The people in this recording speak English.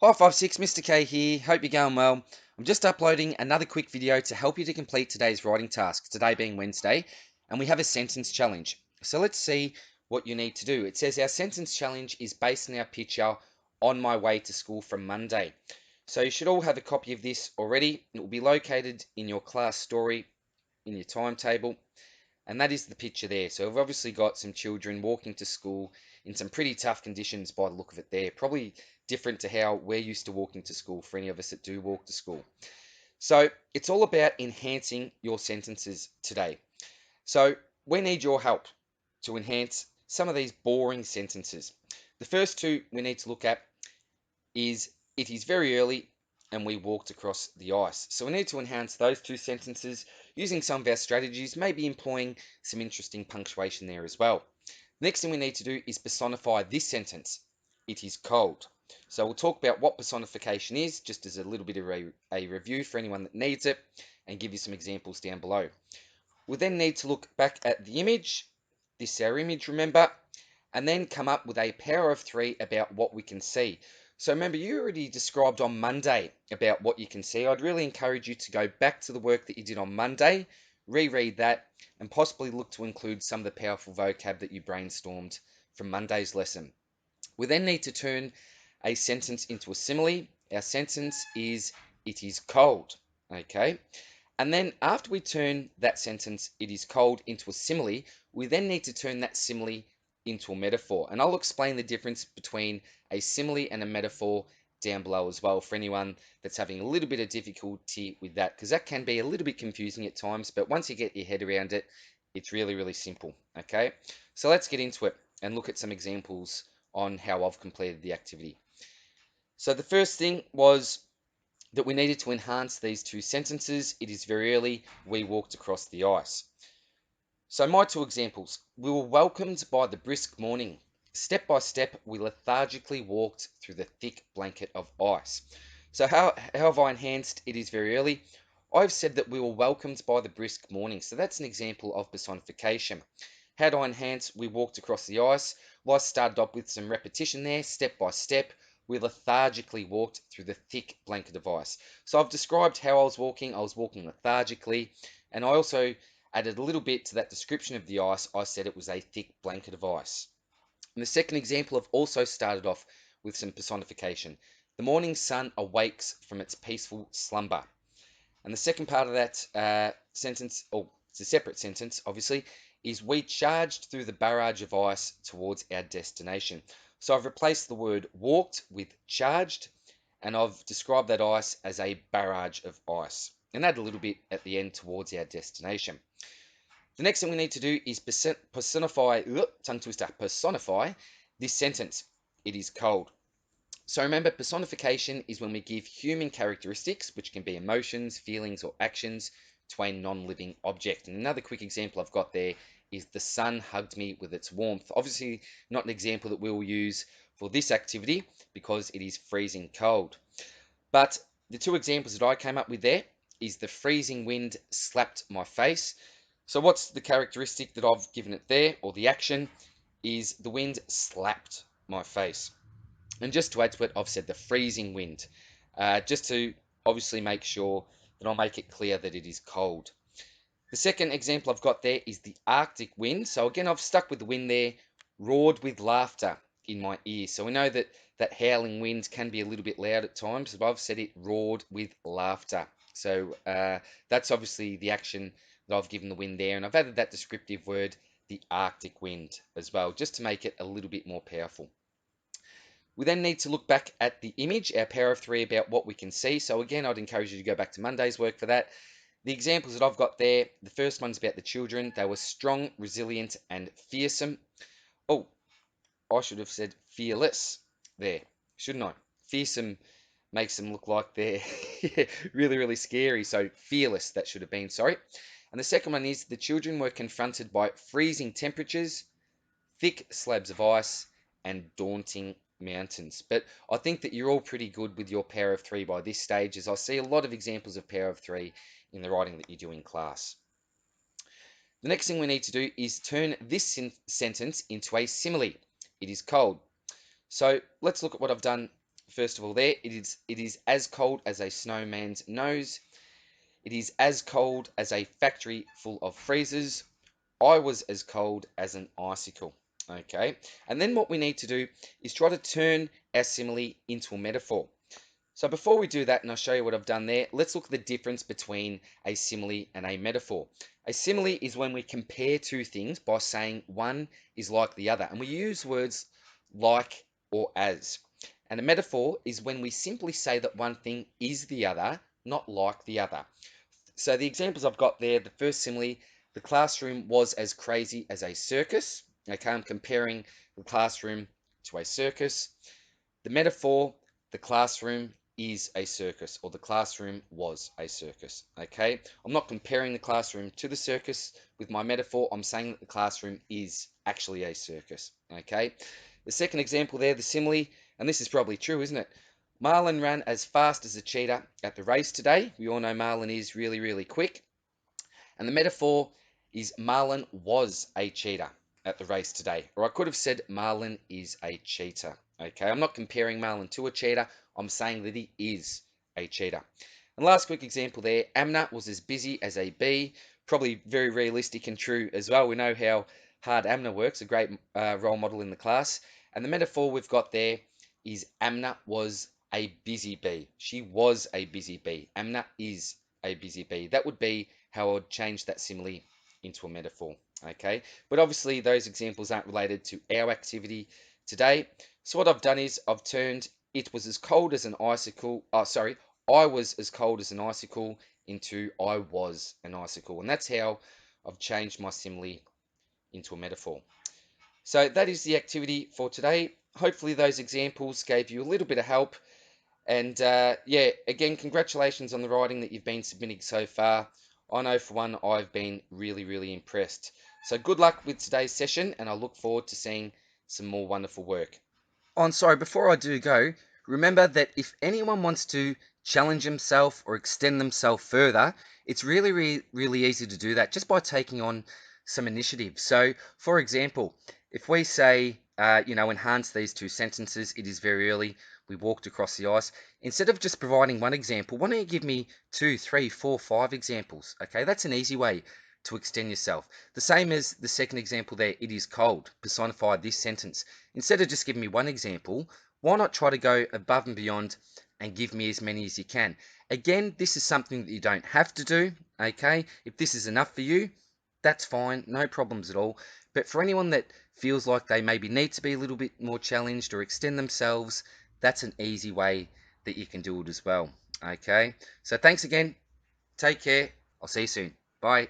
Hi 56, Mr. K here. Hope you're going well. I'm just uploading another quick video to help you to complete today's writing task, today being Wednesday, and we have a sentence challenge. So let's see what you need to do. It says our sentence challenge is based on our picture on my way to school from Monday. So you should all have a copy of this already. It will be located in your class story in your timetable. And that is the picture there. So we've obviously got some children walking to school in some pretty tough conditions by the look of it there. Probably different to how we're used to walking to school for any of us that do walk to school. So it's all about enhancing your sentences today. So we need your help to enhance some of these boring sentences. The first two we need to look at is it is very early and we walked across the ice. So we need to enhance those two sentences using some of our strategies, maybe employing some interesting punctuation there as well. Next thing we need to do is personify this sentence. It is cold. So we'll talk about what personification is, just as a little bit of a review for anyone that needs it, and give you some examples down below. We'll then need to look back at the image. This is our image, remember, and then come up with a power of three about what we can see. So remember, you already described on Monday about what you can see. I'd really encourage you to go back to the work that you did on Monday, reread that, and possibly look to include some of the powerful vocab that you brainstormed from Monday's lesson. We then need to turn a sentence into a simile. Our sentence is, it is cold. Okay. And then after we turn that sentence, it is cold, into a simile, we then need to turn that simile into a metaphor. And I'll explain the difference between a simile and a metaphor down below as well for anyone that's having a little bit of difficulty with that, because that can be a little bit confusing at times, but once you get your head around it, it's really, really simple. Okay, so let's get into it and look at some examples on how I've completed the activity. So the first thing was that we needed to enhance these two sentences. It is very early, we walked across the ice. So my two examples. We were welcomed by the brisk morning. Step by step, we lethargically walked through the thick blanket of ice. So how have I enhanced it is very early? I've said that we were welcomed by the brisk morning. So that's an example of personification. How do I enhance we walked across the ice? Well, I started off with some repetition there, step by step. We lethargically walked through the thick blanket of ice. So I've described how I was walking. I was walking lethargically. And I also added a little bit to that description of the ice. I said it was a thick blanket of ice. And the second example, I've also started off with some personification. The morning sun awakes from its peaceful slumber. And the second part of that sentence, or it's a separate sentence, obviously, is we charged through the barrage of ice towards our destination. So I've replaced the word walked with charged, and I've described that ice as a barrage of ice. And add a little bit at the end towards our destination. The next thing we need to do is personify, tongue twister, personify this sentence. It is cold. So remember, personification is when we give human characteristics, which can be emotions, feelings, or actions, to a non-living object. And another quick example I've got there is the sun hugged me with its warmth. Obviously, not an example that we will use for this activity because it is freezing cold. But the two examples that I came up with there is the freezing wind slapped my face. So what's the characteristic that I've given it there, or the action, is the wind slapped my face. And just to add to it, I've said the freezing wind, just to obviously make sure that I'll make it clear that it is cold. The second example I've got there is the Arctic wind. So again, I've stuck with the wind there, roared with laughter in my ear. So we know that that howling wind can be a little bit loud at times, but I've said it roared with laughter. So that's obviously the action that I've given the wind there. And I've added that descriptive word, the Arctic wind, as well, just to make it a little bit more powerful. We then need to look back at the image, our power of three about what we can see. So again, I'd encourage you to go back to Monday's work for that. The examples that I've got there, the first one's about the children. They were strong, resilient, and fearsome. Oh, I should have said fearless there, shouldn't I? Fearsome makes them look like they're really, really scary. So fearless, that should have been, sorry. And the second one is the children were confronted by freezing temperatures, thick slabs of ice, and daunting mountains. But I think that you're all pretty good with your power of three by this stage, as I see a lot of examples of power of three in the writing that you do in class. The next thing we need to do is turn this sentence into a simile. It is cold. So let's look at what I've done First of all, there it is as cold as a snowman's nose. It is as cold as a factory full of freezers. I was as cold as an icicle. Okay, and then what we need to do is try to turn our simile into a metaphor. So before we do that, and I'll show you what I've done there, let's look at the difference between a simile and a metaphor. A simile is when we compare two things by saying one is like the other, and we use words like or as. And a metaphor is when we simply say that one thing is the other, not like the other. So the examples I've got there, the first simile, the classroom was as crazy as a circus. Okay, I'm comparing the classroom to a circus. The metaphor, the classroom is a circus, or the classroom was a circus. Okay, I'm not comparing the classroom to the circus with my metaphor. I'm saying that the classroom is actually a circus. Okay, the second example there, the simile, and this is probably true, isn't it? Marlon ran as fast as a cheetah at the race today. We all know Marlon is really, really quick. And the metaphor is Marlon was a cheetah at the race today. Or I could have said Marlon is a cheetah. Okay, I'm not comparing Marlon to a cheetah. I'm saying that he is a cheetah. And last quick example there, Amna was as busy as a bee. Probably very realistic and true as well. We know how hard Amna works, a great role model in the class. And the metaphor we've got there is Amna was a busy bee. She was a busy bee. Amna is a busy bee. That would be how I would change that simile into a metaphor. Okay, but obviously those examples aren't related to our activity today. So what I've done is I've turned it was as cold as an icicle. I was as cold as an icicle into I was an icicle, and that's how I've changed my simile into a metaphor. So that is the activity for today. Hopefully those examples gave you a little bit of help. And yeah, again, congratulations on the writing that you've been submitting so far. I know for one, I've been really, really impressed. So good luck with today's session, and I look forward to seeing some more wonderful work. Oh, and sorry, before I do go, remember that if anyone wants to challenge themselves or extend themselves further, it's really, really, really easy to do that just by taking on some initiative. So, for example, if we say, enhance these two sentences, it is very early, we walked across the ice. Instead of just providing one example, why don't you give me 2, 3, 4, 5 examples? Okay, that's an easy way to extend yourself. The same as the second example there, it is cold, personify this sentence. Instead of just giving me one example, why not try to go above and beyond and give me as many as you can? Again, this is something that you don't have to do, okay? If this is enough for you, that's fine, no problems at all. But for anyone that feels like they maybe need to be a little bit more challenged or extend themselves, that's an easy way that you can do it as well, okay? So thanks again, take care, I'll see you soon, bye.